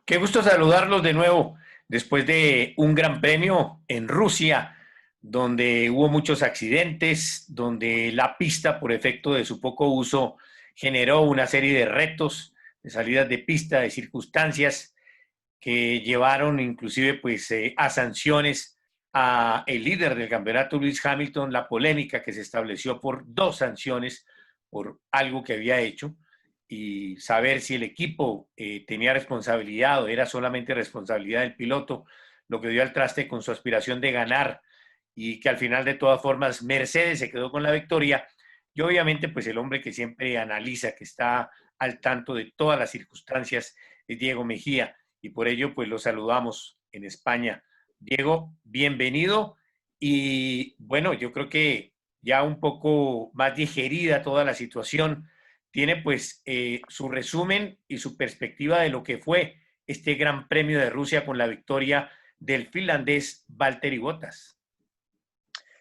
Qué gusto saludarlos de nuevo después de un gran premio en Rusia, donde hubo muchos accidentes, donde la pista, por efecto de su poco uso, generó una serie de retos, de salidas de pista, de circunstancias que llevaron inclusive pues, a sanciones a el líder del campeonato, Lewis Hamilton, la polémica que se estableció por dos sanciones por algo que había hecho y saber si el equipo tenía responsabilidad o era solamente responsabilidad del piloto, lo que dio al traste con su aspiración de ganar y que al final de todas formas Mercedes se quedó con la victoria y obviamente pues el hombre que siempre analiza, que está al tanto de todas las circunstancias es Diego Mejía y por ello pues lo saludamos en España. Diego, bienvenido y bueno, yo creo que ya un poco más digerida toda la situación, tiene pues su resumen y su perspectiva de lo que fue este Gran Premio de Rusia con la victoria del finlandés Valtteri Bottas.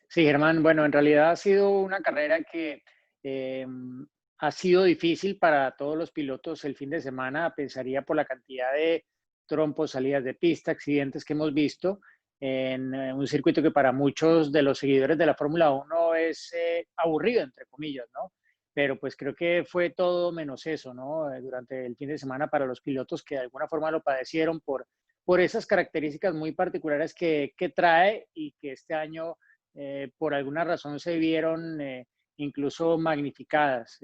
Sí, Germán, bueno, en realidad ha sido una carrera que eh, ha sido difícil para todos los pilotos el fin de semana, pensaría por la cantidad de trompos, salidas de pista, accidentes que hemos visto en un circuito que para muchos de los seguidores de la Fórmula 1 es aburrido, entre comillas, ¿no? Pero pues creo que fue todo menos eso, ¿no? Durante el fin de semana para los pilotos que de alguna forma lo padecieron por esas características muy particulares que trae y que este año por alguna razón se vieron incluso magnificadas.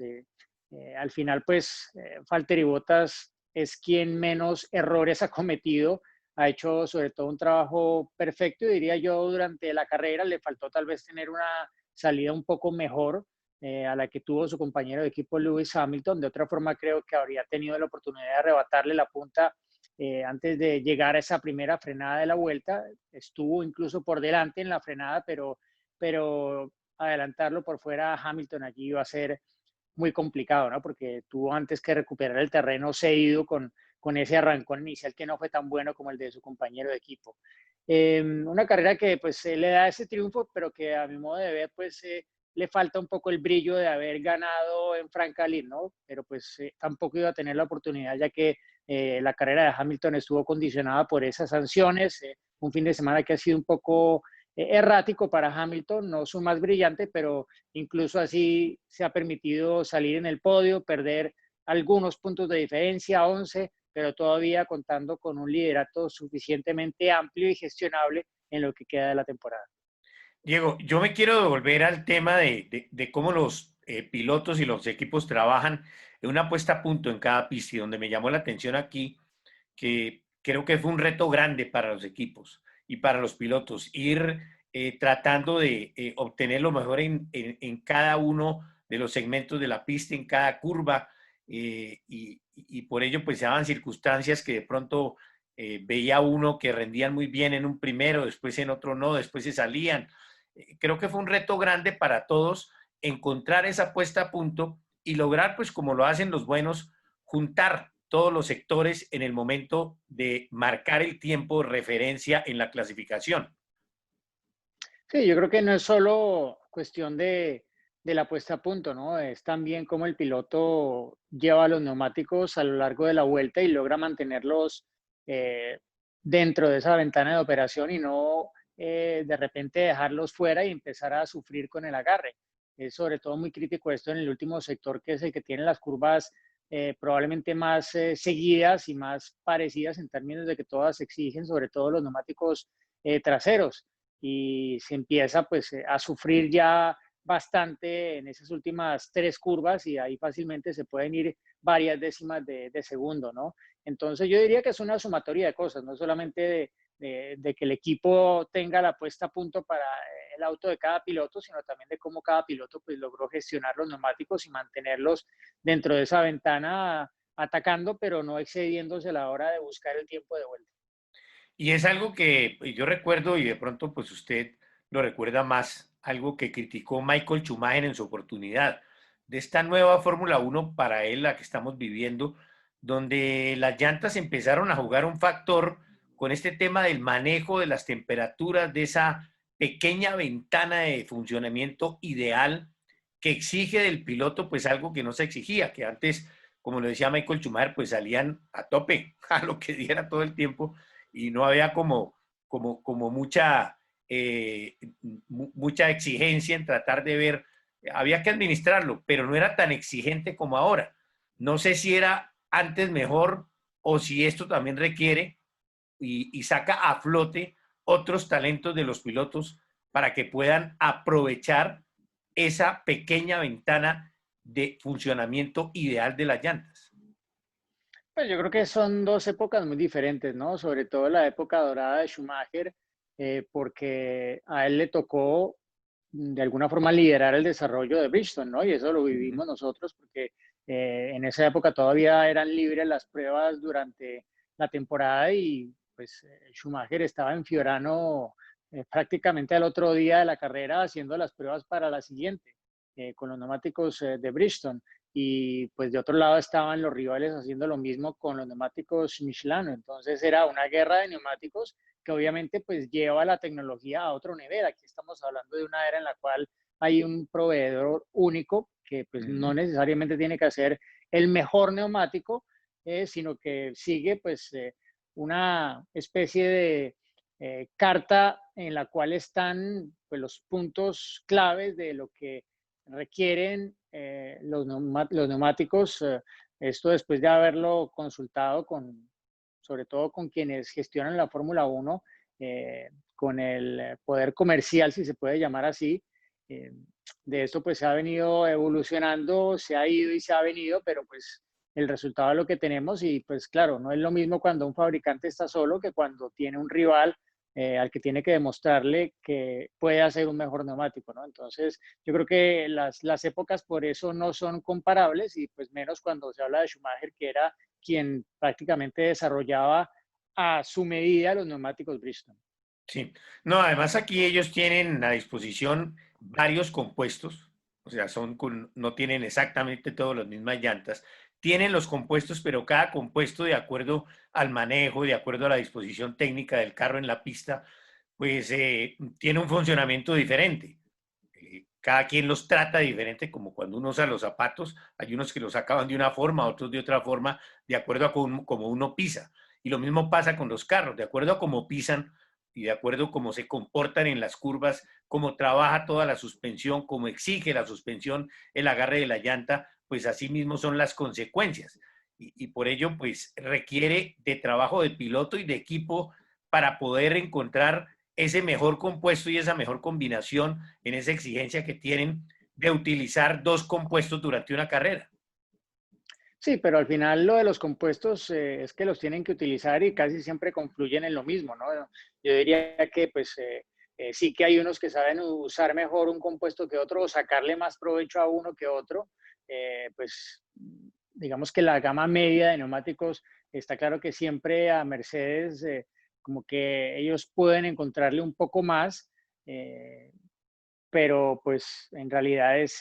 Al final, pues, Valtteri Bottas es quien menos errores ha cometido, ha hecho sobre todo un trabajo perfecto y diría yo durante la carrera le faltó tal vez tener una salida un poco mejor a la que tuvo su compañero de equipo Lewis Hamilton. De otra forma, creo que habría tenido la oportunidad de arrebatarle la punta antes de llegar a esa primera frenada de la vuelta. Estuvo incluso por delante en la frenada, pero adelantarlo por fuera a Hamilton allí iba a ser muy complicado, ¿no? Porque tuvo antes que recuperar el terreno cedido con ese arrancón inicial que no fue tan bueno como el de su compañero de equipo. Una carrera que pues le da ese triunfo, pero que a mi modo de ver pues le falta un poco el brillo de haber ganado en Frankalin, ¿no? Pero pues tampoco iba a tener la oportunidad ya que la carrera de Hamilton estuvo condicionada por esas sanciones, un fin de semana que ha sido un poco errático para Hamilton, no su más brillante, pero incluso así se ha permitido salir en el podio, perder algunos puntos de diferencia, 11, pero todavía contando con un liderato suficientemente amplio y gestionable en lo que queda de la temporada. Diego, yo me quiero devolver al tema de cómo los pilotos y los equipos trabajan en una puesta a punto en cada pista, y donde me llamó la atención aquí que creo que fue un reto grande para los equipos y para los pilotos, ir tratando de obtener lo mejor en cada uno de los segmentos de la pista, en cada curva, y por ello pues se daban circunstancias que de pronto veía uno que rendían muy bien en un primero, después en otro no, después se salían. Creo que fue un reto grande para todos encontrar esa puesta a punto y lograr, pues como lo hacen los buenos, juntar todos los sectores en el momento de marcar el tiempo de referencia en la clasificación. Sí, yo creo que no es solo cuestión de la puesta a punto, ¿no? Es también cómo el piloto lleva los neumáticos a lo largo de la vuelta y logra mantenerlos eh, dentro de esa ventana de operación y no de repente dejarlos fuera y empezar a sufrir con el agarre. Es sobre todo muy crítico esto en el último sector, que es el que tiene las curvas probablemente más seguidas y más parecidas en términos de que todas exigen, sobre todo los neumáticos traseros y se empieza pues a sufrir ya bastante en esas últimas tres curvas y ahí fácilmente se pueden ir varias décimas de segundo, ¿no? Entonces yo diría que es una sumatoria de cosas, no solamente de que el equipo tenga la puesta a punto para el auto de cada piloto, sino también de cómo cada piloto pues logró gestionar los neumáticos y mantenerlos dentro de esa ventana atacando, pero no excediéndose a la hora de buscar el tiempo de vuelta. Y es algo que yo recuerdo, y de pronto pues usted lo recuerda más, algo que criticó Michael Schumacher en su oportunidad, de esta nueva Fórmula Uno para él, la que estamos viviendo, donde las llantas empezaron a jugar un factor con este tema del manejo de las temperaturas, de esa pequeña ventana de funcionamiento ideal que exige del piloto, pues algo que no se exigía, que antes como lo decía Michael Schumacher, pues salían a tope, a lo que diera todo el tiempo, y no había como mucha exigencia en tratar de ver, había que administrarlo, pero no era tan exigente como ahora. No sé si era antes mejor o si esto también requiere y saca a flote otros talentos de los pilotos para que puedan aprovechar esa pequeña ventana de funcionamiento ideal de las llantas. Pues yo creo que son dos épocas muy diferentes, ¿no? Sobre todo la época dorada de Schumacher, porque a él le tocó de alguna forma liderar el desarrollo de Bridgestone, ¿no? Y eso lo Uh -huh. vivimos nosotros porque en esa época todavía eran libres las pruebas durante la temporada y pues Schumacher estaba en Fiorano prácticamente al otro día de la carrera haciendo las pruebas para la siguiente con los neumáticos de Bridgestone. Y pues de otro lado estaban los rivales haciendo lo mismo con los neumáticos Michelin. Entonces era una guerra de neumáticos que obviamente pues lleva la tecnología a otro nivel. Aquí estamos hablando de una era en la cual hay un proveedor único que pues no necesariamente tiene que hacer el mejor neumático, sino que sigue pues una especie de carta en la cual están pues, los puntos claves de lo que requieren los neumáticos. Esto después de haberlo consultado con, sobre todo con quienes gestionan la Fórmula 1, con el poder comercial, si se puede llamar así. Eh, de esto pues se ha venido evolucionando, se ha ido y se ha venido, pero pues el resultado es lo que tenemos y pues claro, no es lo mismo cuando un fabricante está solo que cuando tiene un rival al que tiene que demostrarle que puede hacer un mejor neumático, ¿no? Entonces, yo creo que las épocas por eso no son comparables y pues menos cuando se habla de Schumacher, que era quien prácticamente desarrollaba a su medida los neumáticos Bridgestone. Sí, no, además aquí ellos tienen a disposición varios compuestos, o sea, no tienen exactamente todas las mismas llantas, tienen los compuestos, pero cada compuesto de acuerdo al manejo, de acuerdo a la disposición técnica del carro en la pista, pues tiene un funcionamiento diferente. Cada quien los trata diferente, como cuando uno usa los zapatos, hay unos que los acaban de una forma, otros de otra forma, de acuerdo a cómo uno pisa. Y lo mismo pasa con los carros, de acuerdo a cómo pisan y de acuerdo a cómo se comportan en las curvas, cómo trabaja toda la suspensión, cómo exige la suspensión el agarre de la llanta, pues así mismo son las consecuencias. Y por ello, pues requiere de trabajo de piloto y de equipo para poder encontrar ese mejor compuesto y esa mejor combinación en esa exigencia que tienen de utilizar dos compuestos durante una carrera. Sí, pero al final lo de los compuestos es que los tienen que utilizar y casi siempre confluyen en lo mismo, ¿no? Yo diría que pues sí que hay unos que saben usar mejor un compuesto que otro o sacarle más provecho a uno que otro. Pues digamos que la gama media de neumáticos está claro que siempre a Mercedes como que ellos pueden encontrarle un poco más, eh, pero pues en realidad es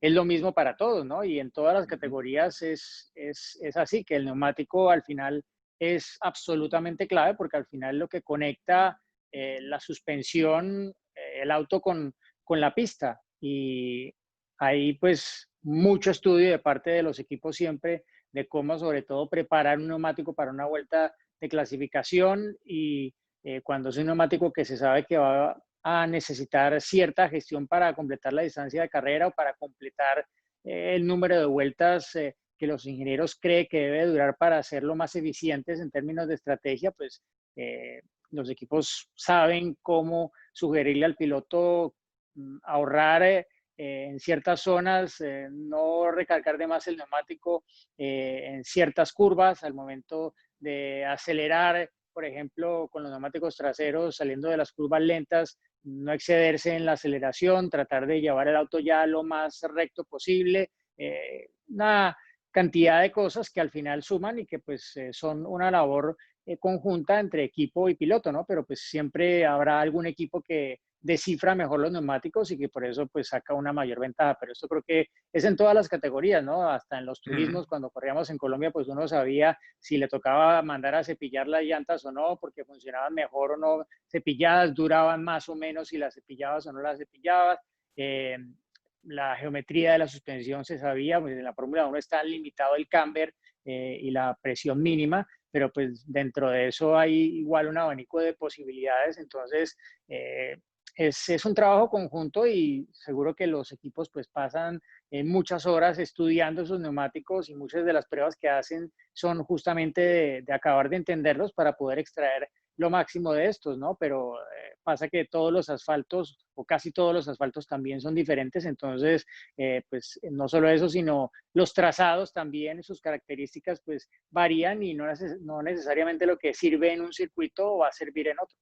lo mismo para todos, ¿no? Y en todas las categorías es así, que el neumático al final es absolutamente clave porque al final lo que conecta la suspensión, el auto con la pista. Y hay pues mucho estudio de parte de los equipos siempre de cómo sobre todo preparar un neumático para una vuelta de clasificación y cuando es un neumático que se sabe que va a necesitar cierta gestión para completar la distancia de carrera o para completar el número de vueltas que los ingenieros creen que debe durar para hacerlo más eficientes en términos de estrategia, pues los equipos saben cómo sugerirle al piloto ahorrar en ciertas zonas, no recargar de más el neumático en ciertas curvas al momento de acelerar, por ejemplo, con los neumáticos traseros saliendo de las curvas lentas, no excederse en la aceleración, tratar de llevar el auto ya lo más recto posible, una cantidad de cosas que al final suman y que pues son una labor conjunta entre equipo y piloto, ¿no? Pero pues siempre habrá algún equipo que descifra mejor los neumáticos y que por eso pues saca una mayor ventaja, pero esto creo que es en todas las categorías, ¿no? Hasta en los turismos, cuando corríamos en Colombia, pues uno sabía si le tocaba mandar a cepillar las llantas o no, porque funcionaban mejor o no cepilladas, duraban más o menos si las cepillabas o no las cepillabas. la geometría de la suspensión se sabía, pues en la Fórmula 1 está limitado el camber y la presión mínima, pero pues dentro de eso hay igual un abanico de posibilidades, entonces es un trabajo conjunto y seguro que los equipos pues pasan muchas horas estudiando esos neumáticos y muchas de las pruebas que hacen son justamente de acabar de entenderlos para poder extraer lo máximo de estos, ¿no? Pero pasa que todos los asfaltos o casi todos los asfaltos también son diferentes, entonces pues no solo eso, sino los trazados también, sus características pues varían y no necesariamente lo que sirve en un circuito va a servir en otro.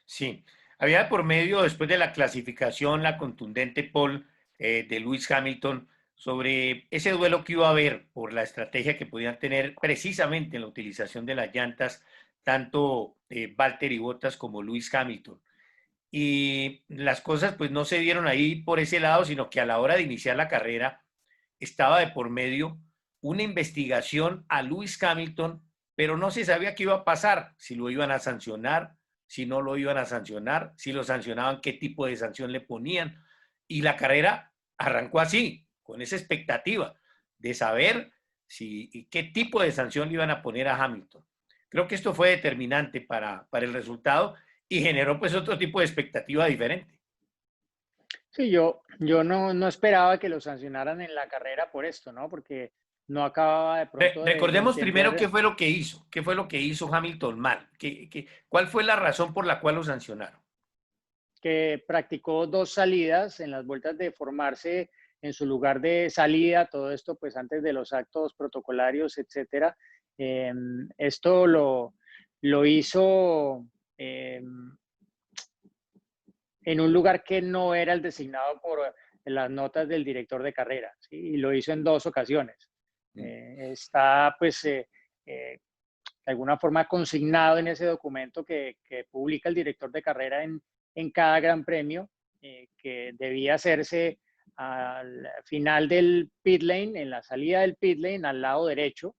Sí, había por medio, después de la clasificación, la contundente pole de Lewis Hamilton sobre ese duelo que iba a haber por la estrategia que podían tener precisamente en la utilización de las llantas, tanto Valtteri Bottas como Lewis Hamilton. Y las cosas pues no se dieron ahí por ese lado, sino que a la hora de iniciar la carrera estaba de por medio una investigación a Lewis Hamilton, pero no se sabía qué iba a pasar, si lo iban a sancionar, si no lo iban a sancionar, si lo sancionaban, qué tipo de sanción le ponían. Y la carrera arrancó así, con esa expectativa de saber qué tipo de sanción le iban a poner a Hamilton. Creo que esto fue determinante para el resultado y generó pues otro tipo de expectativa diferente. Sí, yo no esperaba que lo sancionaran en la carrera por esto, ¿no? Porque no acababa de pronto de Recordemos primero entender qué fue lo que hizo, qué fue lo que hizo Hamilton mal, cuál fue la razón por la cual lo sancionaron. que practicó dos salidas en las vueltas de formarse en su lugar de salida, todo esto pues antes de los actos protocolarios, etcétera. Esto lo hizo eh, en un lugar que no era el designado por las notas del director de carrera, ¿sí? Y lo hizo en dos ocasiones. Está pues de alguna forma consignado en ese documento que publica el director de carrera en cada gran premio, que debía hacerse al final del pit lane, en la salida del pit lane, al lado derecho,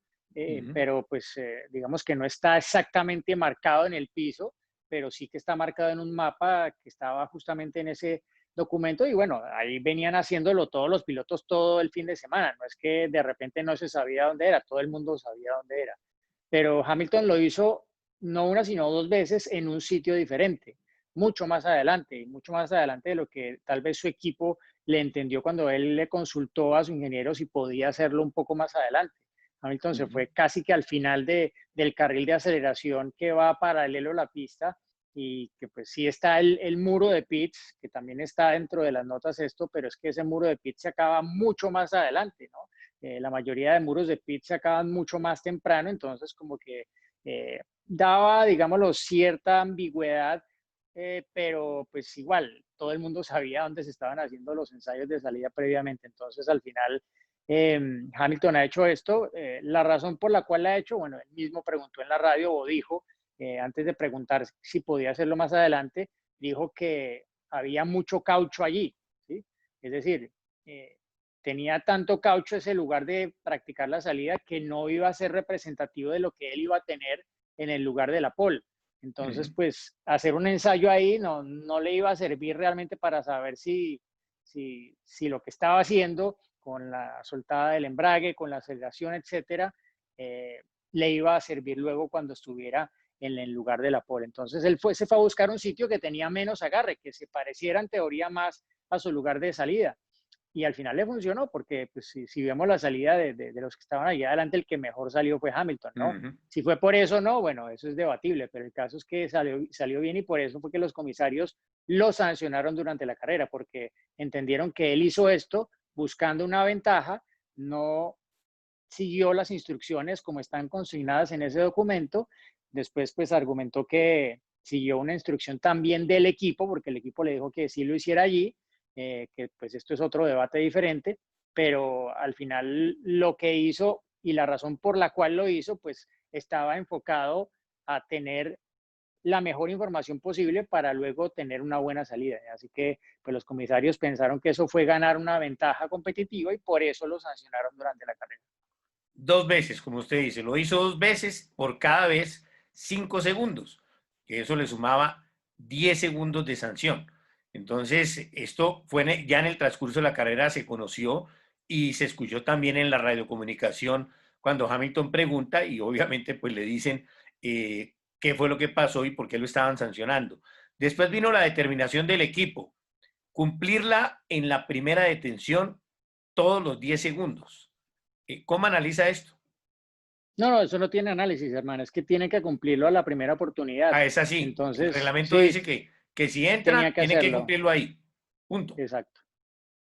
pero pues digamos que no está exactamente marcado en el piso, pero sí que está marcado en un mapa que estaba justamente en ese documento y bueno, ahí venían haciéndolo todos los pilotos todo el fin de semana, no es que de repente no se sabía dónde era, todo el mundo sabía dónde era, pero Hamilton lo hizo no una, sino dos veces en un sitio diferente, mucho más adelante de lo que tal vez su equipo le entendió cuando él le consultó a su ingeniero si podía hacerlo un poco más adelante. Hamilton se fue casi que al final del carril de aceleración que va paralelo a la pista y que pues sí está el muro de pits, que también está dentro de las notas esto, pero es que ese muro de pits se acaba mucho más adelante, ¿no? La mayoría de muros de pits se acaban mucho más temprano, entonces como que daba, digámoslo, cierta ambigüedad, pero pues igual, todo el mundo sabía dónde se estaban haciendo los ensayos de salida previamente, entonces al final Hamilton ha hecho esto. La razón por la cual la ha hecho, bueno, él mismo preguntó en la radio o dijo, antes de preguntar si podía hacerlo más adelante, dijo que había mucho caucho allí, ¿sí? Es decir, tenía tanto caucho ese lugar de practicar la salida que no iba a ser representativo de lo que él iba a tener en el lugar de la pole. Entonces, pues hacer un ensayo ahí no le iba a servir realmente para saber si lo que estaba haciendo con la soltada del embrague, con la aceleración, etcétera, le iba a servir luego cuando estuviera en el lugar de la pole. Entonces él se fue a buscar un sitio que tenía menos agarre, que se pareciera en teoría más a su lugar de salida. Y al final le funcionó, porque pues, si vemos la salida de los que estaban allá adelante, el que mejor salió fue Hamilton, ¿no? Si fue por eso, no, bueno, eso es debatible, pero el caso es que salió bien y por eso fue que los comisarios lo sancionaron durante la carrera, porque entendieron que él hizo esto buscando una ventaja, no siguió las instrucciones como están consignadas en ese documento, después pues argumentó que siguió una instrucción también del equipo, porque el equipo le dijo que sí lo hiciera allí, que pues esto es otro debate diferente, pero al final lo que hizo y la razón por la cual lo hizo, pues estaba enfocado a tener la mejor información posible para luego tener una buena salida. Así que pues, los comisarios pensaron que eso fue ganar una ventaja competitiva y por eso lo sancionaron durante la carrera. Dos veces, como usted dice, lo hizo dos veces por cada vez 5 segundos, que eso le sumaba 10 segundos de sanción. Entonces, esto fue ya en el transcurso de la carrera se conoció y se escuchó también en la radiocomunicación cuando Hamilton pregunta y obviamente pues le dicen qué fue lo que pasó y por qué lo estaban sancionando. Después vino la determinación del equipo, cumplirla en la primera detención todos los 10 segundos. ¿Cómo analiza esto? No, no, eso no tiene análisis, hermano, es que tiene que cumplirlo a la primera oportunidad. Ah, es así. El Entonces, reglamento sí, dice que si entra, tenía que tiene que hacerlo. cumplirlo ahí. Punto. Exacto.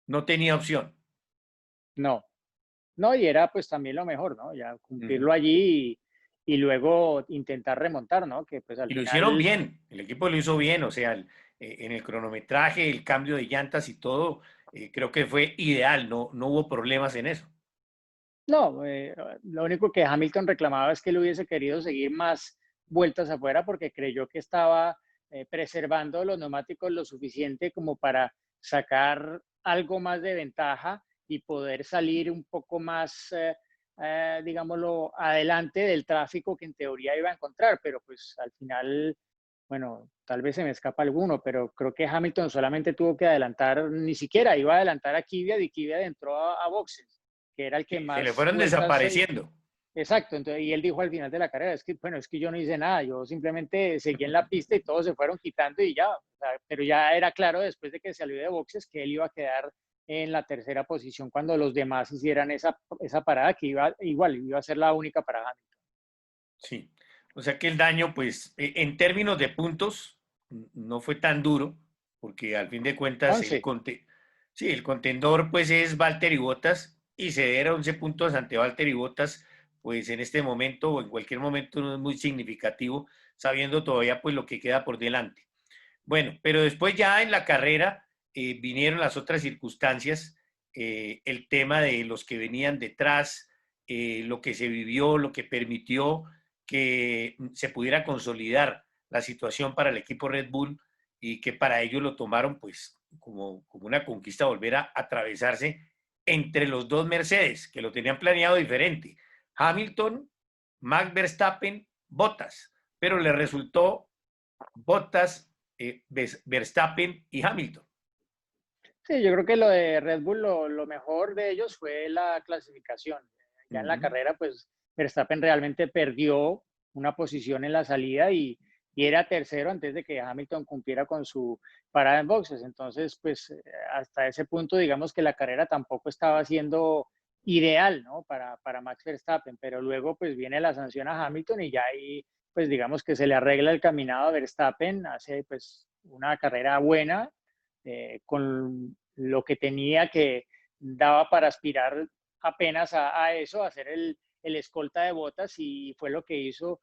No tenía opción. No, no, y era pues también lo mejor, ¿no? Ya Ujú. cumplirlo allí y luego intentar remontar, ¿no? Que pues al Y lo hicieron final, bien, el equipo lo hizo bien, o sea, en el cronometraje, el cambio de llantas y todo, creo que fue ideal, no hubo problemas en eso. no, lo único que Hamilton reclamaba es que él hubiese querido seguir más vueltas afuera porque creyó que estaba preservando los neumáticos lo suficiente como para sacar algo más de ventaja y poder salir un poco más, digámoslo, adelante del tráfico que en teoría iba a encontrar, pero pues al final, bueno, tal vez se me escapa alguno, pero creo que Hamilton solamente tuvo que adelantar, ni siquiera iba a adelantar a Kvyat y Kvyat entró a boxes, que era el que Sí, se le más fueron vueltas. desapareciendo. Exacto, entonces, y él dijo al final de la carrera, es que, bueno, es que yo no hice nada, yo simplemente seguí en la pista y todos se fueron quitando y ya, o sea, pero ya era claro después de que salió de boxes que él iba a quedar en la tercera posición cuando los demás hicieran esa parada que iba igual, iba a ser la única para Hamilton. Sí, o sea que el daño, pues, en términos de puntos, no fue tan duro, porque al fin de cuentas 11. sí, el contendor pues es Valtteri Bottas y ceder 11 puntos ante Valtteri Bottas, pues en este momento o en cualquier momento no es muy significativo, sabiendo todavía pues lo que queda por delante. Bueno, pero después ya en la carrera vinieron las otras circunstancias, el tema de los que venían detrás, lo que se vivió, lo que permitió que se pudiera consolidar la situación para el equipo Red Bull y que para ellos lo tomaron pues como una conquista volver a atravesarse entre los dos Mercedes, que lo tenían planeado diferente. Hamilton, Max Verstappen, Bottas, pero le resultó Bottas, Verstappen y Hamilton. Sí, yo creo que lo de Red Bull, lo mejor de ellos fue la clasificación. Uh Ya en la -huh. carrera, pues Verstappen realmente perdió una posición en la salida y era tercero antes de que Hamilton cumpliera con su parada en boxes. Entonces, pues hasta ese punto, digamos que la carrera tampoco estaba siendo ideal, ¿no? Para Max Verstappen, pero luego pues viene la sanción a Hamilton y ya ahí, pues digamos que se le arregla el caminado a Verstappen, hace pues una carrera buena con lo que tenía que daba para aspirar apenas a eso, a ser el escolta de Botas y fue lo que hizo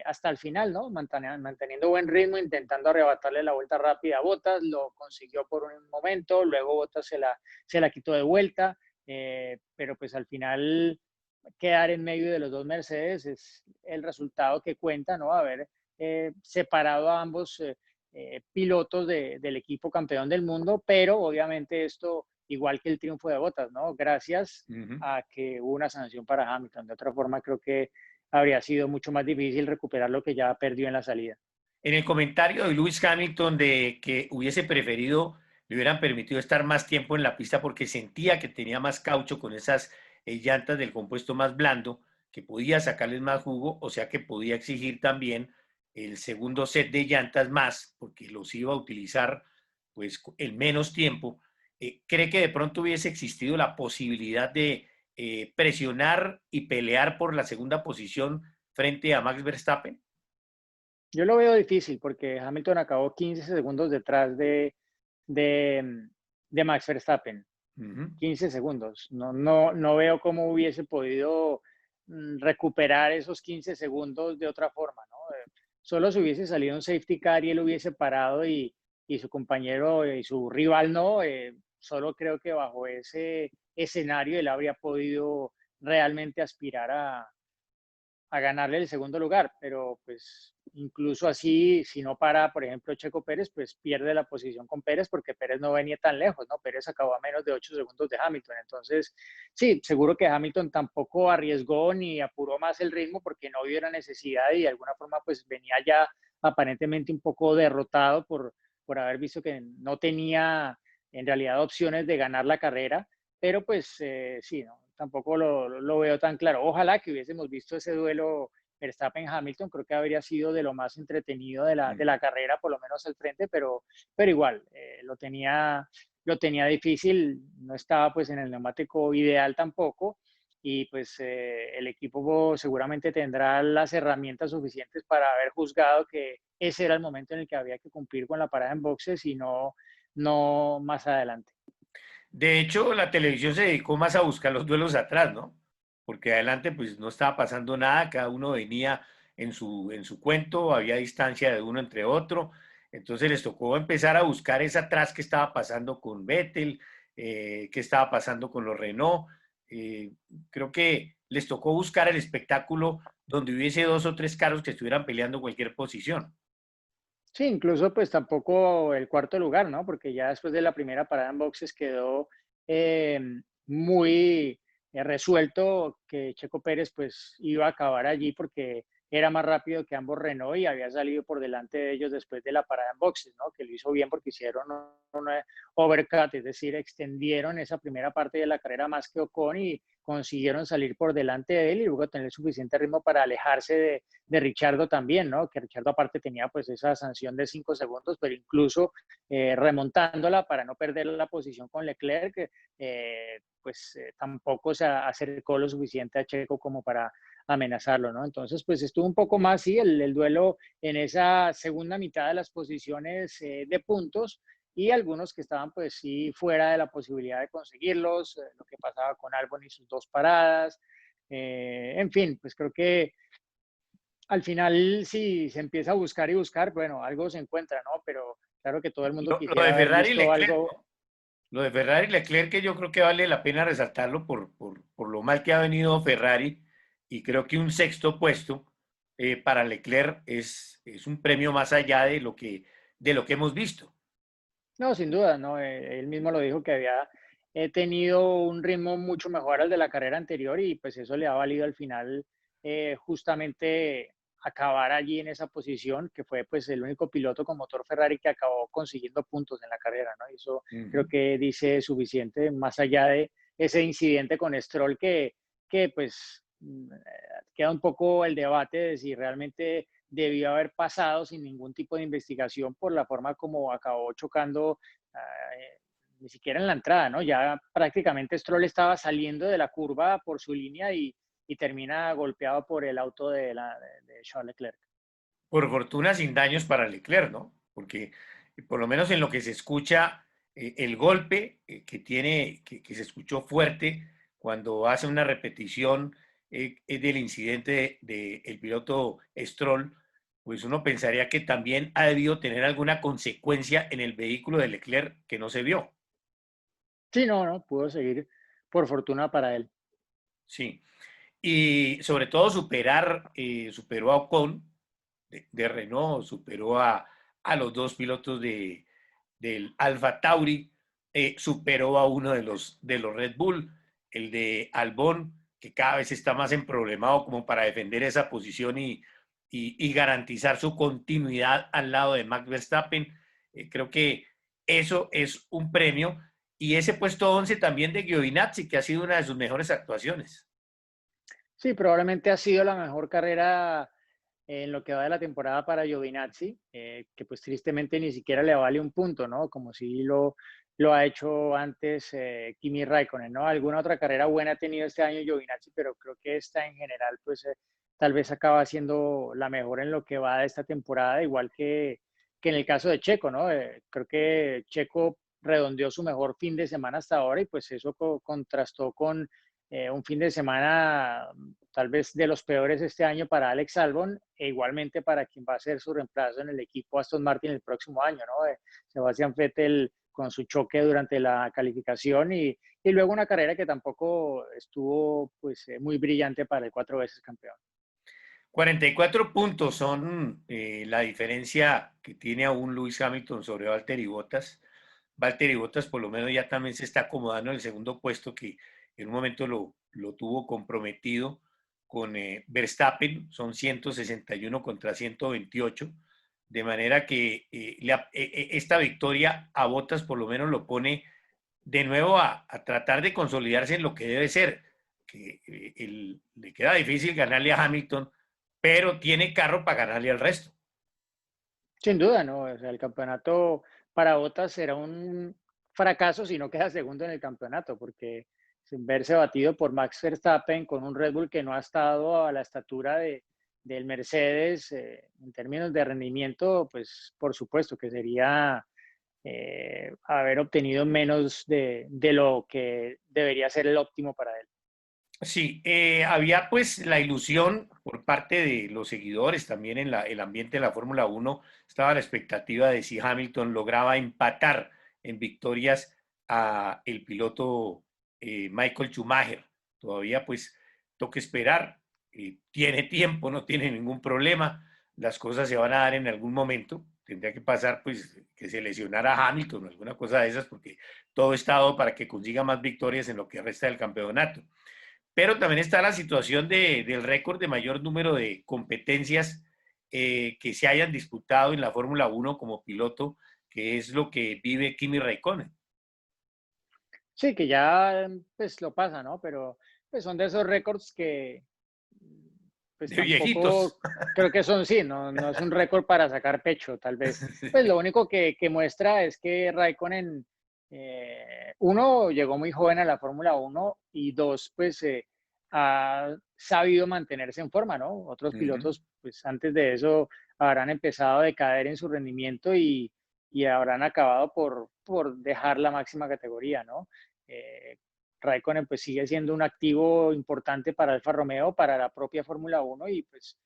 hasta el final, ¿no? Manteniendo buen ritmo, intentando arrebatarle la vuelta rápida a Botas, lo consiguió por un momento, luego Botas se la quitó de vuelta, pero pues al final quedar en medio de los dos Mercedes es el resultado que cuenta, ¿no? Haber separado a ambos pilotos del equipo campeón del mundo, pero obviamente esto, igual que el triunfo de Bottas, ¿no? Gracias Uh -huh. a que hubo una sanción para Hamilton. De otra forma, creo que habría sido mucho más difícil recuperar lo que ya perdió en la salida. En el comentario de Lewis Hamilton de que hubiese preferido, le hubieran permitido estar más tiempo en la pista porque sentía que tenía más caucho con esas llantas del compuesto más blando, que podía sacarles más jugo, o sea que podía exigir también el segundo set de llantas más, porque los iba a utilizar pues en menos tiempo. ¿Cree que de pronto hubiese existido la posibilidad de presionar y pelear por la segunda posición frente a Max Verstappen? Yo lo veo difícil porque Hamilton acabó 15 segundos detrás de, de Max Verstappen. Uh -huh. 15 segundos. No veo cómo hubiese podido recuperar esos 15 segundos de otra forma, ¿no? Solo si hubiese salido un safety car y él hubiese parado y su compañero y su rival no, solo creo que bajo ese escenario él habría podido realmente aspirar a ganarle el segundo lugar, pero pues incluso así, si no para, por ejemplo, Checo Pérez, pues pierde la posición con Pérez porque Pérez no venía tan lejos, ¿no? Pérez acabó a menos de 8 segundos de Hamilton, entonces sí, seguro que Hamilton tampoco arriesgó ni apuró más el ritmo porque no vio la necesidad y de alguna forma pues venía ya aparentemente un poco derrotado por por haber visto que no tenía en realidad opciones de ganar la carrera, pero pues sí, no, tampoco lo veo tan claro. Ojalá que hubiésemos visto ese duelo Verstappen-Hamilton, creo que habría sido de lo más entretenido de la carrera, por lo menos al frente, pero igual, lo tenía difícil, no estaba pues en el neumático ideal tampoco, y pues el equipo seguramente tendrá las herramientas suficientes para haber juzgado que ese era el momento en el que había que cumplir con la parada en boxes y no más adelante. De hecho, la televisión se dedicó más a buscar los duelos atrás, ¿no? Porque adelante pues no estaba pasando nada, cada uno venía en su cuento, había distancia de uno entre otro, entonces les tocó empezar a buscar esa atrás que estaba pasando con Vettel, qué estaba pasando con los Renault. Eh, Creo que les tocó buscar el espectáculo donde hubiese dos o tres carros que estuvieran peleando cualquier posición. Sí, incluso pues tampoco el cuarto lugar, ¿no? Porque ya después de la primera parada en boxes quedó eh, muy resuelto que Checo Pérez pues iba a acabar allí porque era más rápido que ambos Renault y había salido por delante de ellos después de la parada en boxes, ¿no? Que lo hizo bien porque hicieron un overcut, es decir, extendieron esa primera parte de la carrera más que Ocon y consiguieron salir por delante de él y luego tener suficiente ritmo para alejarse de Richardo también, ¿no? Que Richardo aparte tenía pues esa sanción de 5 segundos, pero incluso remontándola para no perder la posición con Leclerc, tampoco se acercó lo suficiente a Checo como para amenazarlo, ¿no? Entonces, pues estuvo un poco más, sí, el duelo en esa segunda mitad de las posiciones de puntos y algunos que estaban pues sí fuera de la posibilidad de conseguirlos, lo que pasaba con Albon y sus dos paradas, en fin, pues creo que al final, si se empieza a buscar y buscar, bueno, algo se encuentra, ¿no? Pero claro que todo el mundo Lo de quisiera haber Ferrari y visto Leclerc, algo. ¿no? Lo de Ferrari y Leclerc, que yo creo que vale la pena resaltarlo por lo mal que ha venido Ferrari, y creo que un sexto puesto para Leclerc es un premio más allá de lo que hemos visto. No, sin duda, ¿no? Él mismo lo dijo que había tenido un ritmo mucho mejor al de la carrera anterior y pues eso le ha valido al final justamente acabar allí en esa posición, que fue pues el único piloto con motor Ferrari que acabó consiguiendo puntos en la carrera, ¿no? Y eso creo Ujú. que dice suficiente, más allá de ese incidente con Stroll que pues queda un poco el debate de si realmente debió haber pasado sin ningún tipo de investigación por la forma como acabó chocando, ni siquiera en la entrada, ¿no? Ya prácticamente Stroll estaba saliendo de la curva por su línea y termina golpeado por el auto de Charles Leclerc. Por fortuna sin daños para Leclerc, ¿no? Porque por lo menos en lo que se escucha, el golpe que tiene, que se escuchó fuerte cuando hace una repetición del incidente del piloto Stroll, pues uno pensaría que también ha debido tener alguna consecuencia en el vehículo de Leclerc que no se vio. Sí, no, pudo seguir por fortuna para él. Sí. Y sobre todo superó a Ocon de Renault, superó a los dos pilotos del Alfa Tauri, superó a uno de los Red Bull, el de Albon, que cada vez está más emproblemado como para defender esa posición y garantizar su continuidad al lado de Max Verstappen. Creo que eso es un premio. Y ese puesto 11 también de Giovinazzi, que ha sido una de sus mejores actuaciones. Sí, probablemente ha sido la mejor carrera en lo que va de la temporada para Giovinazzi, que pues tristemente ni siquiera le vale un punto, ¿no? Como si lo ha hecho antes Kimi Raikkonen, ¿no? Alguna otra carrera buena ha tenido este año Giovinazzi, pero creo que esta en general pues tal vez acaba siendo la mejor en lo que va de esta temporada, igual que en el caso de Checo, ¿no? Creo que Checo redondeó su mejor fin de semana hasta ahora y pues eso contrastó con un fin de semana tal vez de los peores este año para Alex Albon e igualmente para quien va a ser su reemplazo en el equipo Aston Martin el próximo año, ¿no? Sebastián Vettel con su choque durante la calificación y luego una carrera que tampoco estuvo pues muy brillante para el 4 veces campeón. 44 puntos son la diferencia que tiene aún Lewis Hamilton sobre Valtteri Bottas. Valtteri Bottas por lo menos ya también se está acomodando en el segundo puesto que en un momento lo tuvo comprometido con Verstappen, son 161 contra 128. de manera que esta victoria a Bottas por lo menos lo pone de nuevo a tratar de consolidarse en lo que debe ser, que le queda difícil ganarle a Hamilton, pero tiene carro para ganarle al resto. Sin duda, ¿no? O sea, el campeonato para Bottas será un fracaso si no queda segundo en el campeonato, porque sin verse batido por Max Verstappen con un Red Bull que no ha estado a la estatura del Mercedes en términos de rendimiento, pues por supuesto que sería haber obtenido menos de lo que debería ser el óptimo para él. Sí, había pues la ilusión por parte de los seguidores, también en el ambiente de la Fórmula Uno estaba la expectativa de si Hamilton lograba empatar en victorias a el piloto Michael Schumacher. Todavía pues toca esperar, tiene tiempo, no tiene ningún problema, las cosas se van a dar en algún momento, tendría que pasar pues que se lesionara Hamilton o alguna cosa de esas, porque todo está dado para que consiga más victorias en lo que resta del campeonato. Pero también está la situación del récord de mayor número de competencias que se hayan disputado en la Fórmula Uno como piloto, que es lo que vive Kimi Raikkonen. Sí, que ya pues lo pasa, ¿no? Pero pues son de esos récords que pues De viejitos. tampoco creo que son, sí, no es un récord para sacar pecho, tal vez. Pues lo único que muestra es que Raikkonen, uno, llegó muy joven a la Fórmula Uno y dos, pues ha sabido mantenerse en forma, ¿no? Otros pilotos, pues antes de eso, habrán empezado a decaer en su rendimiento y habrán acabado por dejar la máxima categoría, ¿no? Eh, Raikkonen pues sigue siendo un activo importante para Alfa Romeo, para la propia Fórmula Uno y pues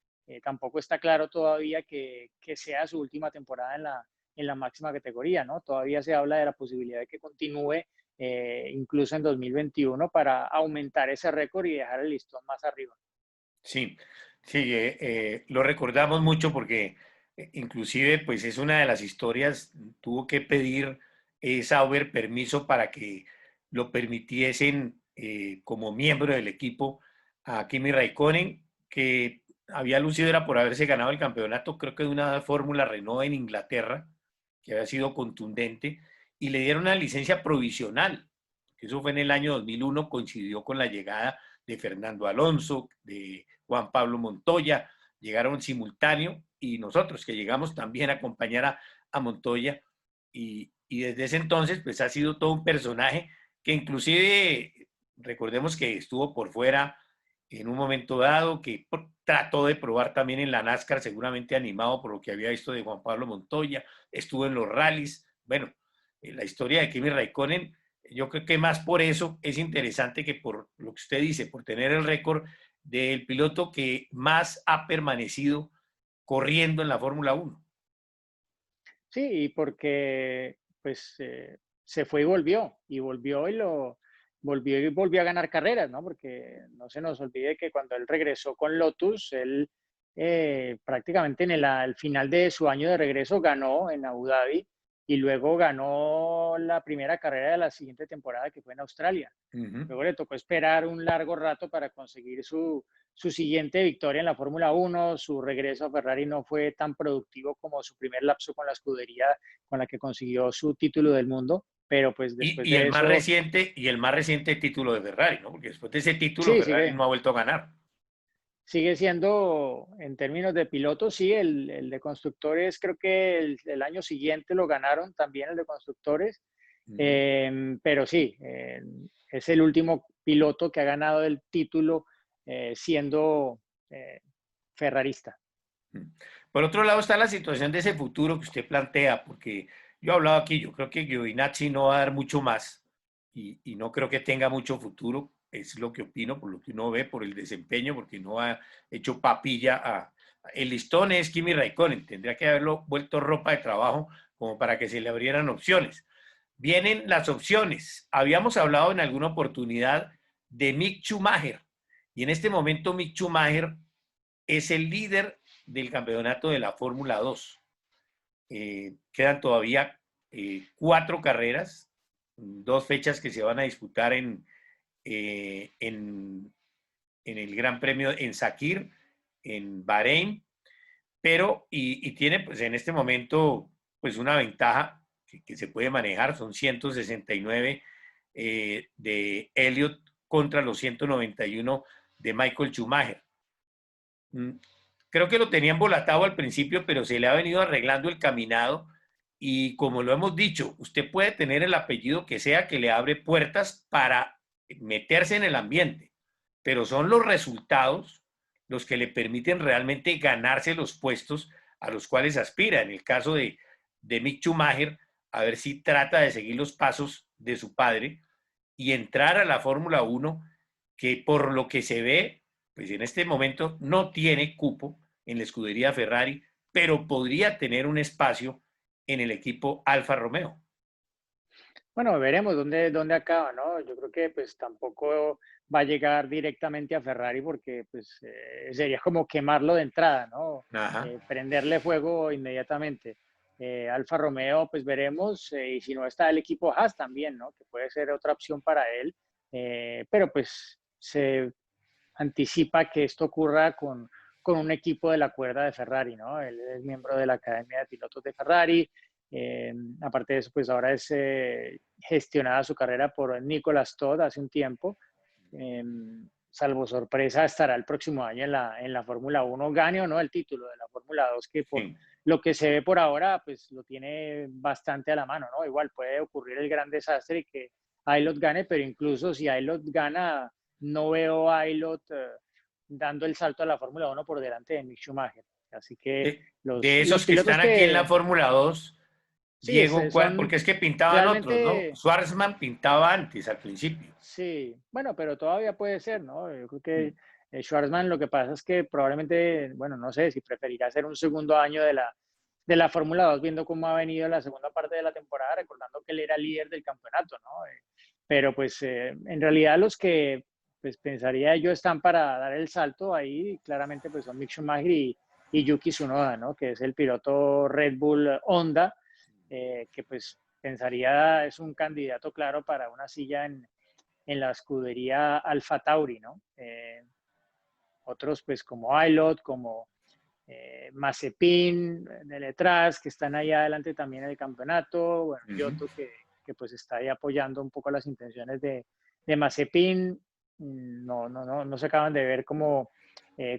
tampoco está claro todavía que sea su última temporada en la máxima categoría, ¿no? Todavía se habla de la posibilidad de que continúe incluso en 2021 para aumentar ese récord y dejar el listón más arriba. Sí, sí, lo recordamos mucho porque inclusive pues es una de las historias, tuvo que pedir Sauber permiso para que lo permitiesen como miembro del equipo a Kimi Raikkonen, que había lucido era por haberse ganado el campeonato, creo que de una Fórmula Renault en Inglaterra, que había sido contundente, y le dieron una licencia provisional, que eso fue en el año 2001, coincidió con la llegada de Fernando Alonso, de Juan Pablo Montoya, llegaron simultáneo y nosotros que llegamos también a acompañar a Montoya y desde ese entonces pues ha sido todo un personaje que inclusive recordemos que estuvo por fuera en un momento dado, que trató de probar también en la NASCAR, seguramente animado por lo que había visto de Juan Pablo Montoya, estuvo en los rallies, bueno, la historia de Kimi Raikkonen, yo creo que más por eso es interesante que por lo que usted dice, por tener el récord del piloto que más ha permanecido corriendo en la Fórmula Uno. Sí, porque pues se fue y volvió y volvió a ganar carreras, ¿no? Porque no se nos olvide que cuando él regresó con Lotus, él prácticamente al final de su año de regreso ganó en Abu Dhabi y luego ganó la primera carrera de la siguiente temporada que fue en Australia. Uh -huh. Luego le tocó esperar un largo rato para conseguir su siguiente victoria en la Fórmula 1, su regreso a Ferrari no fue tan productivo como su primer lapso con la escudería con la que consiguió su título del mundo, pero pues después Y de eso, el más reciente título de Ferrari, ¿no? Porque después de ese título sí, Ferrari no ha vuelto a ganar. sigue siendo, en términos de pilotos, sí, el de constructores, creo que el año siguiente lo ganaron también el de constructores, Uh -huh. pero sí, es el último piloto que ha ganado el título siendo ferrarista. Por otro lado está la situación de ese futuro que usted plantea, porque yo he hablado aquí, yo creo que Giovinazzi no va a dar mucho más y no creo que tenga mucho futuro, es lo que opino, por lo que uno ve, por el desempeño, porque no ha hecho papilla a... El listón es Kimi Raikkonen, tendría que haberlo vuelto ropa de trabajo como para que se le abrieran opciones. Vienen las opciones. Habíamos hablado en alguna oportunidad de Mick Schumacher y en este momento Mick Schumacher es el líder del campeonato de la Fórmula 2. Quedan todavía 4 carreras, 2 fechas que se van a disputar en el Gran Premio en Sakir, en Bahrein, pero y tiene pues en este momento pues una ventaja que se puede manejar, son 169 de Elliott contra los 191 de Michael Schumacher. Creo que lo tenía embolatado al principio, pero se le ha venido arreglando el caminado y como lo hemos dicho, usted puede tener el apellido que sea que le abre puertas para meterse en el ambiente, pero son los resultados los que le permiten realmente ganarse los puestos a los cuales aspira. En el caso de Mick Schumacher, a ver si trata de seguir los pasos de su padre y entrar a la Fórmula 1, que por lo que se ve, pues en este momento no tiene cupo en la escudería Ferrari, pero podría tener un espacio en el equipo Alfa Romeo. Bueno, veremos dónde acaba, ¿no? Yo creo que pues tampoco va a llegar directamente a Ferrari porque pues sería como quemarlo de entrada, ¿no? Ajá. Prenderle fuego inmediatamente. Alfa Romeo, pues veremos, y si no está el equipo Haas también, ¿no? Que puede ser otra opción para él, pero pues se anticipa que esto ocurra con un equipo de la cuerda de Ferrari, ¿no? Él es miembro de la Academia de Pilotos de Ferrari. Aparte de eso, pues ahora es gestionada su carrera por Nicolas Todd hace un tiempo. Eh, Salvo sorpresa, estará el próximo año en la Fórmula 1, gane o no el título de la Fórmula 2, que por Sí. lo que se ve por ahora, pues lo tiene bastante a la mano, ¿no? Igual puede ocurrir el gran desastre y que Aylot gane, pero incluso si Aylot gana, no veo a Aylot dando el salto a la Fórmula 1 por delante de Mick Schumacher. Así que De los esos que pilotos están aquí en la que Fórmula 2, sí Diego, son porque es que pintaban otros, ¿no? realmente. Schwarzman pintaba antes, al principio. Sí, bueno, pero todavía puede ser, ¿no? Yo creo que Mm. Schwarzman lo que pasa es que probablemente, bueno, no sé si preferirá hacer un segundo año de la Fórmula 2 viendo cómo ha venido la segunda parte de la temporada, recordando que él era líder del campeonato, ¿no? Pero pues en realidad los que pues pensaría yo están para dar el salto ahí, claramente pues son Mick Schumacher y Yuki Tsunoda, ¿no? Que es el piloto Red Bull Honda, que pues pensaría es un candidato claro para una silla en la escudería Alfa Tauri, ¿no? Otros pues como Aylot, como Mazepin, detrás, que están ahí adelante también en el campeonato, bueno, Ujú. Giotto que pues está ahí apoyando un poco las intenciones de Mazepin, no se acaban de ver como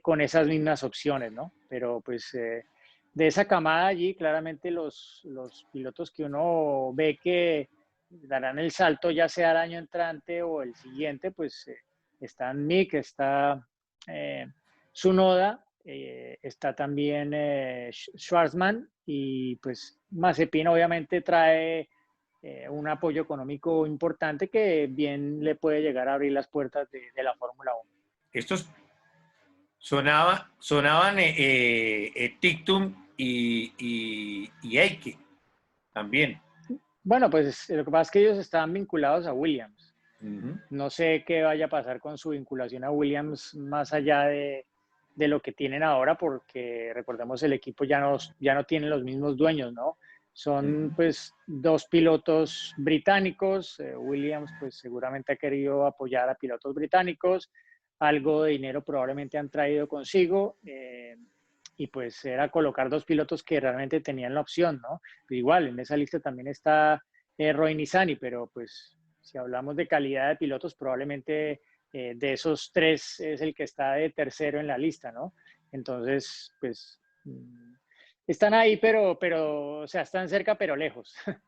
con esas mismas opciones, ¿no? Pero pues de esa camada allí, claramente los pilotos que uno ve que darán el salto ya sea el año entrante o el siguiente, pues están Mick, está Tsunoda, está también Schwarzman y pues Mazepin obviamente trae un apoyo económico importante que bien le puede llegar a abrir las puertas de la Fórmula 1. Estos sonaban Tictum y Eike también. Bueno, pues lo que pasa es que ellos estaban vinculados a Williams. Ujú. No sé qué vaya a pasar con su vinculación a Williams más allá de lo que tienen ahora, porque recordemos el equipo ya no tiene los mismos dueños, ¿no? Son Ujú. pues dos pilotos británicos. Williams pues seguramente ha querido apoyar a pilotos británicos. Algo de dinero probablemente han traído consigo. Y pues era colocar dos pilotos que realmente tenían la opción, ¿no? Pero igual, en esa lista también está Roy Nissany, pero pues si hablamos de calidad de pilotos, probablemente de esos tres es el que está de tercero en la lista, ¿no? Entonces, pues están ahí, o sea, están cerca, pero lejos. Tan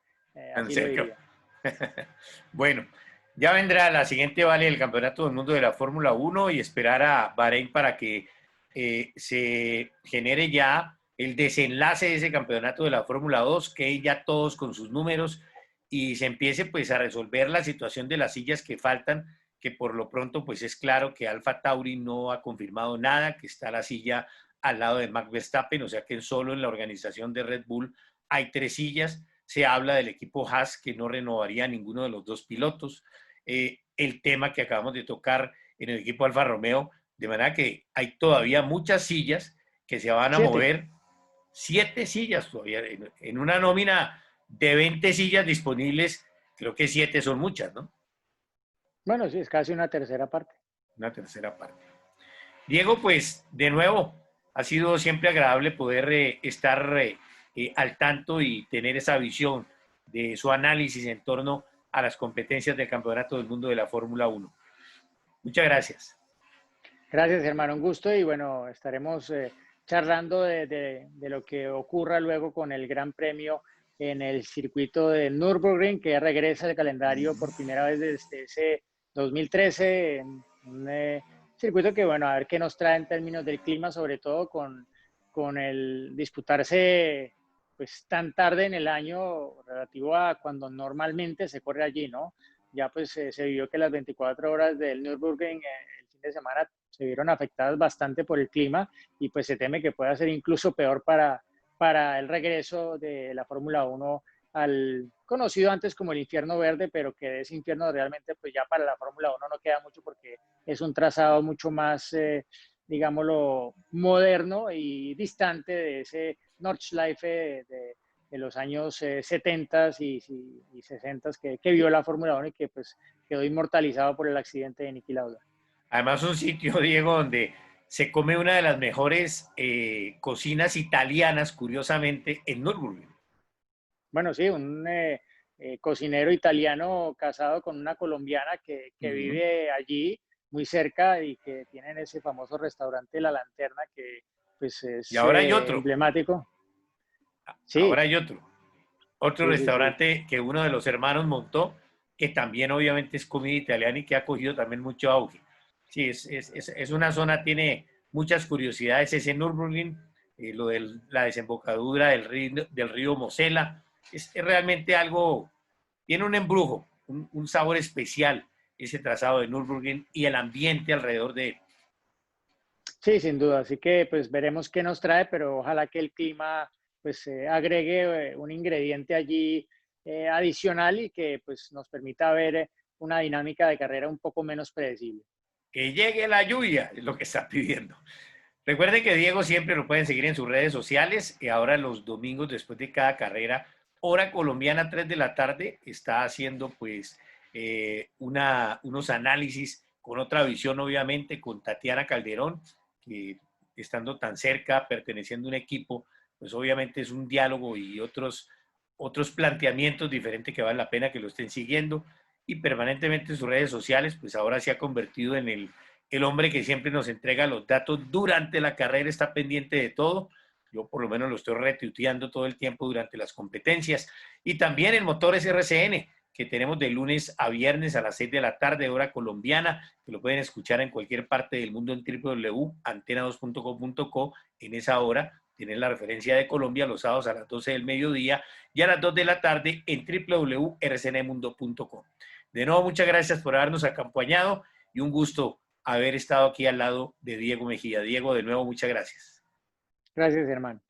Así lo cerca. diría. Bueno, ya vendrá la siguiente vale del Campeonato del Mundo de la Fórmula 1 y esperar a Bahrein para que se genere ya el desenlace de ese campeonato de la Fórmula 2, que ya todos con sus números y se empiece pues a resolver la situación de las sillas que faltan, que por lo pronto pues es claro que Alfa Tauri no ha confirmado nada, que está la silla al lado de Max Verstappen, o sea que solo en la organización de Red Bull hay 3 sillas. Se habla del equipo Haas que no renovaría a ninguno de los dos pilotos. El tema que acabamos de tocar en el equipo Alfa Romeo, de manera que hay todavía muchas sillas que se van a 7. mover, 7 sillas todavía, en una nómina de 20 sillas disponibles, creo que 7 son muchas, ¿no? Bueno, sí, es casi una tercera parte. Una tercera parte. Diego, pues de nuevo, Ha sido siempre agradable poder estar al tanto y tener esa visión de su análisis en torno a las competencias del Campeonato del Mundo de la Fórmula 1. Muchas gracias. Gracias, hermano, un gusto y bueno, estaremos charlando de lo que ocurra luego con el Gran Premio en el circuito de Nürburgring, que regresa al calendario por primera vez desde ese 2013, un circuito que, bueno, a ver qué nos trae en términos del clima, sobre todo con el disputarse pues tan tarde en el año relativo a cuando normalmente se corre allí, ¿no? Ya pues se vio que las 24 horas del Nürburgring el fin de semana se vieron afectadas bastante por el clima y pues se teme que pueda ser incluso peor para el regreso de la Fórmula 1 al conocido antes como el infierno verde, pero que de ese infierno realmente pues ya para la Fórmula 1 no queda mucho porque es un trazado mucho más, digámoslo, moderno y distante de ese Nordschleife de los años 70 y 60 que vio la Fórmula 1 y que pues quedó inmortalizado por el accidente de Niki Lauda. Además, un sitio, Diego, donde se come una de las mejores cocinas italianas, curiosamente, en Nürburgring. Bueno, sí, un cocinero italiano casado con una colombiana que vive allí muy cerca y que tienen ese famoso restaurante La Lanterna que pues Y es ahora hay otro, emblemático. ahora Sí, hay otro sí, sí, sí. restaurante que uno de los hermanos montó, que también obviamente es comida italiana y que ha cogido también mucho auge. Sí, es una zona, tiene muchas curiosidades, ese Nürburgring, lo de la desembocadura del río Mosela, es realmente algo, tiene un embrujo, un sabor especial ese trazado de Nürburgring y el ambiente alrededor de él. Sí, sin duda. Así que pues veremos qué nos trae, pero ojalá que el clima pues agregue un ingrediente allí adicional y que pues nos permita ver una dinámica de carrera un poco menos predecible. Que llegue la lluvia, es lo que está pidiendo. Recuerden que Diego siempre lo pueden seguir en sus redes sociales y ahora los domingos después de cada carrera, hora colombiana 3 de la tarde, está haciendo pues unos análisis con otra visión obviamente, con Tatiana Calderón, que estando tan cerca, perteneciendo a un equipo, pues obviamente es un diálogo y otros planteamientos diferentes que vale la pena que lo estén siguiendo y permanentemente en sus redes sociales, pues ahora se ha convertido en el hombre que siempre nos entrega los datos durante la carrera, está pendiente de todo. Yo por lo menos lo estoy retuiteando todo el tiempo durante las competencias. Y también en Motores RCN, que tenemos de lunes a viernes a las 6 de la tarde, hora colombiana, que lo pueden escuchar en cualquier parte del mundo en www.antena2.com.co. En esa hora tienen la referencia de Colombia los sábados a las 12 del mediodía y a las 2 de la tarde en www.rcnmundo.com. De nuevo, muchas gracias por habernos acompañado y un gusto haber estado aquí al lado de Diego Mejía. Diego, de nuevo, muchas gracias. Gracias, hermano.